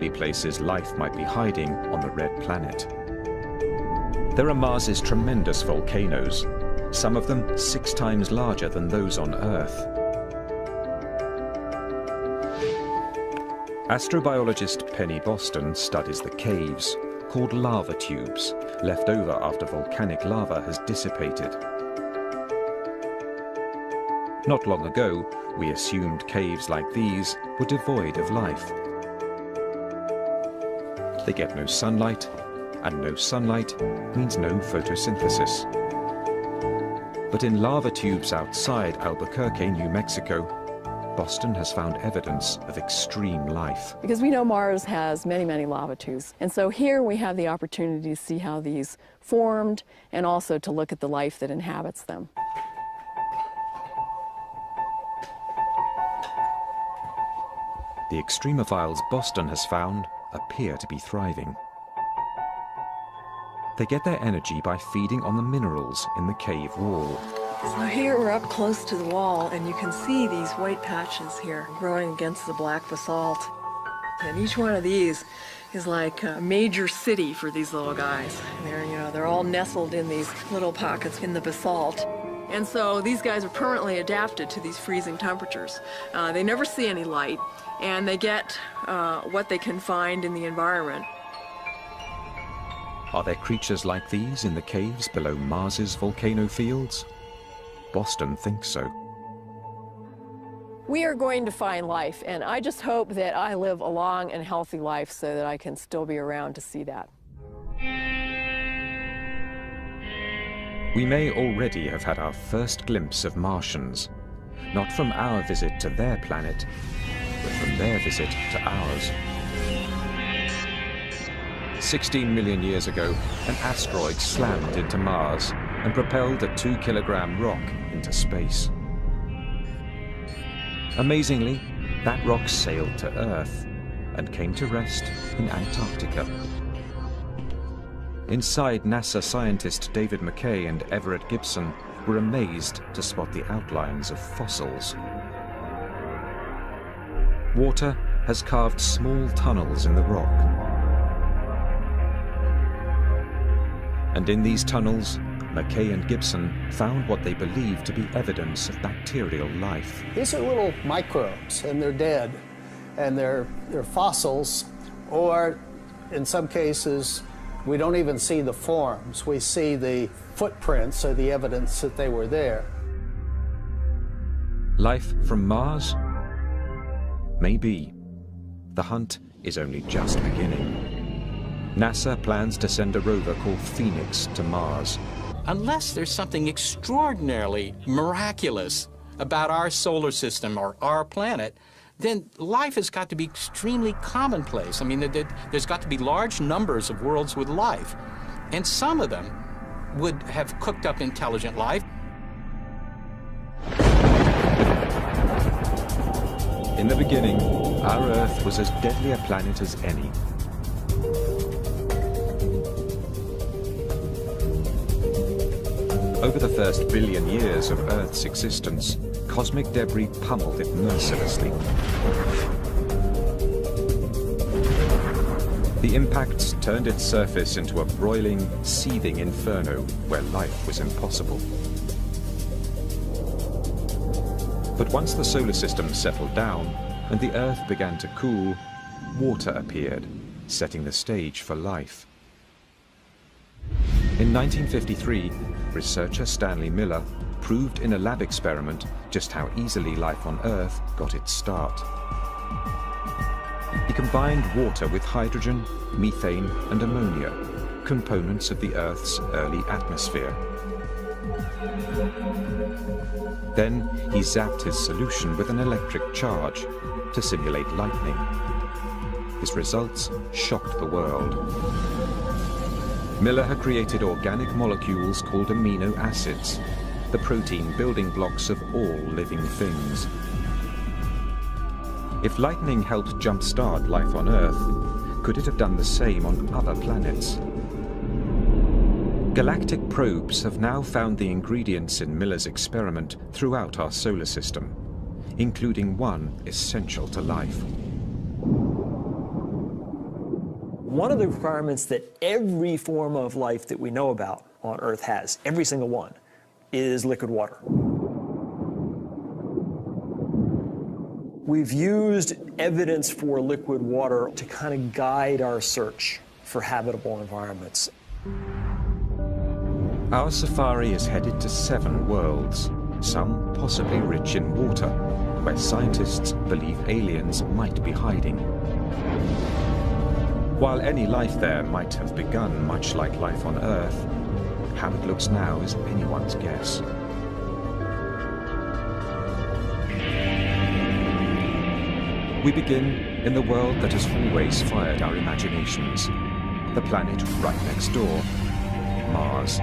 places life might be hiding on the red planet. There are Mars's tremendous volcanoes, some of them 6 times larger than those on Earth. Astrobiologist Penny Boston studies the caves, called lava tubes, left over after volcanic lava has dissipated. Not long ago, we assumed caves like these were devoid of life. They get no sunlight, and no sunlight means no photosynthesis. But in lava tubes outside Albuquerque, New Mexico, Boston has found evidence of extreme life. Because we know Mars has many, many lava tubes. And so here we have the opportunity to see how these formed and also to look at the life that inhabits them. The extremophiles Boston has found appear to be thriving. They get their energy by feeding on the minerals in the cave wall. So here we're up close to the wall, and you can see these white patches here growing against the black basalt. And each one of these is like a major city for these little guys. They're all nestled in these little pockets in the basalt. And so these guys are permanently adapted to these freezing temperatures. They never see any light, and they get what they can find in the environment. Are there creatures like these in the caves below Mars's volcano fields? Boston thinks so. We are going to find life, and I just hope that I live a long and healthy life so that I can still be around to see that. We may already have had our first glimpse of Martians, not from our visit to their planet, but from their visit to ours. 16 million years ago, an asteroid slammed into Mars and propelled a 2-kilogram rock into space. Amazingly, that rock sailed to Earth and came to rest in Antarctica. Inside, NASA scientist David McKay and Everett Gibson were amazed to spot the outlines of fossils. Water has carved small tunnels in the rock. And in these tunnels, McKay and Gibson found what they believed to be evidence of bacterial life. These are little microbes, and they're dead, and they're fossils, or in some cases, we don't even see the forms. We see the footprints or the evidence that they were there. Life from Mars? Maybe. The hunt is only just beginning. NASA plans to send a rover called Phoenix to Mars. Unless there's something extraordinarily miraculous about our solar system or our planet, then life has got to be extremely commonplace. I mean, there's got to be large numbers of worlds with life, and some of them would have cooked up intelligent life. In the beginning, our Earth was as deadly a planet as any. Over the first billion years of Earth's existence, cosmic debris pummeled it mercilessly. The impacts turned its surface into a broiling, seething inferno where life was impossible. But once the solar system settled down and the Earth began to cool, water appeared, setting the stage for life. In 1953, researcher Stanley Miller proved in a lab experiment just how easily life on Earth got its start. He combined water with hydrogen, methane, and ammonia, components of the Earth's early atmosphere. Then he zapped his solution with an electric charge to simulate lightning. His results shocked the world. Miller had created organic molecules called amino acids, the protein building blocks of all living things. If lightning helped jumpstart life on Earth, could it have done the same on other planets? Galactic probes have now found the ingredients in Miller's experiment throughout our solar system, including one essential to life. One of the requirements that every form of life that we know about on Earth has, every single one, is liquid water. We've used evidence for liquid water to kind of guide our search for habitable environments. Our safari is headed to 7 worlds, some possibly rich in water, where scientists believe aliens might be hiding. While any life there might have begun much like life on Earth, how it looks now is anyone's guess. We begin in the world that has always fired our imaginations, the planet right next door, Mars.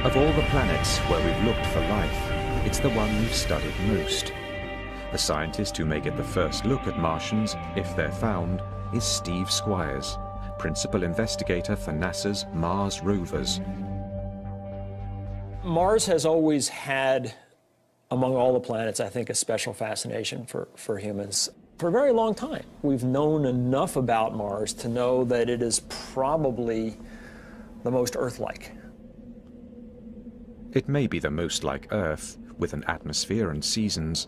Of all the planets where we've looked for life, it's the one we've studied most. The scientist who may get the first look at Martians, if they're found, is Steve Squires, principal investigator for NASA's Mars rovers. Mars has always had, among all the planets, I think, a special fascination for humans. For a very long time, we've known enough about Mars to know that it is probably the most Earth-like. It may be the most like Earth, with an atmosphere and seasons,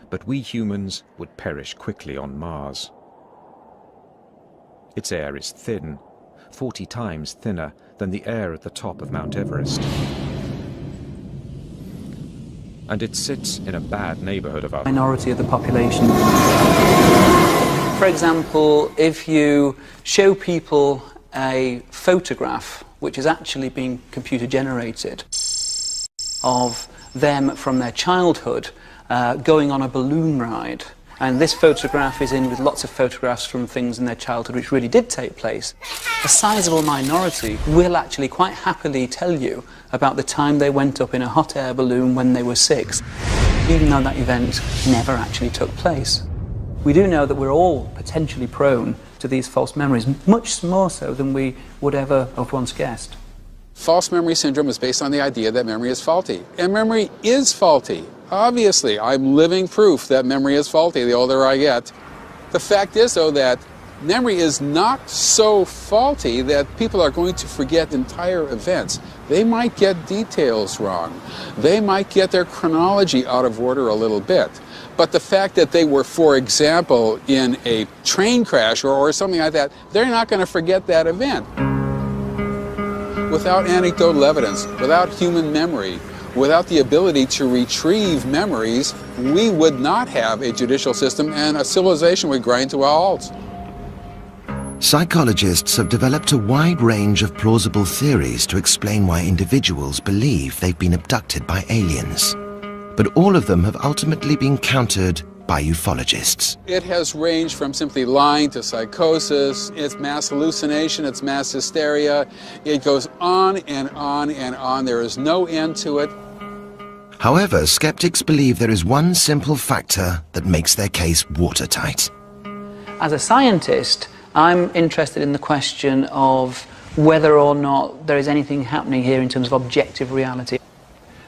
but we humans would perish quickly on Mars. Its air is thin, 40 times thinner than the air at the top of Mount Everest. And it sits in a bad neighborhood of our minority of the population. For example, if you show people a photograph which is actually being computer generated of them from their childhood going on a balloon ride, and this photograph is in with lots of photographs from things in their childhood which really did take place, a sizable minority will actually quite happily tell you about the time they went up in a hot air balloon when they were 6, even though that event never actually took place. We do know that we're all potentially prone to these false memories, much more so than we would ever have once guessed. False memory syndrome is based on the idea that memory is faulty. And memory is faulty. Obviously, I'm living proof that memory is faulty the older I get. The fact is, though, that memory is not so faulty that people are going to forget entire events. They might get details wrong. They might get their chronology out of order a little bit. But the fact that they were, for example, in a train crash or something like that, they're not going to forget that event. Without anecdotal evidence, without human memory, without the ability to retrieve memories, we would not have a judicial system and a civilization would grind to a halt. Psychologists have developed a wide range of plausible theories to explain why individuals believe they've been abducted by aliens. But all of them have ultimately been countered by ufologists. It has ranged from simply lying to psychosis, it's mass hallucination, it's mass hysteria. It goes on and on and on. There is no end to it. However, skeptics believe there is one simple factor that makes their case watertight. As a scientist, I'm interested in the question of whether or not there is anything happening here in terms of objective reality.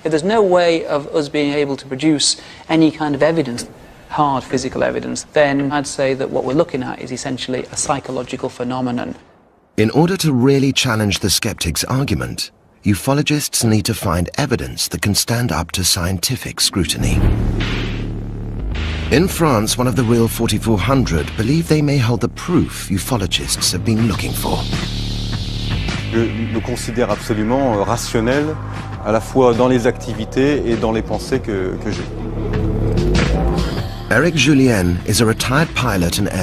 If there's no way of us being able to produce any kind of evidence, hard physical evidence, then I'd say that what we're looking at is essentially a psychological phenomenon. In order to really challenge the skeptic's argument, ufologists need to find evidence that can stand up to scientific scrutiny. In France, one of the Real 4400 believe they may hold the proof ufologists have been looking for. Je me considère absolument rationnel, à la fois dans les activités et dans les pensées que j'ai. Eric Julien is a retired pilot and air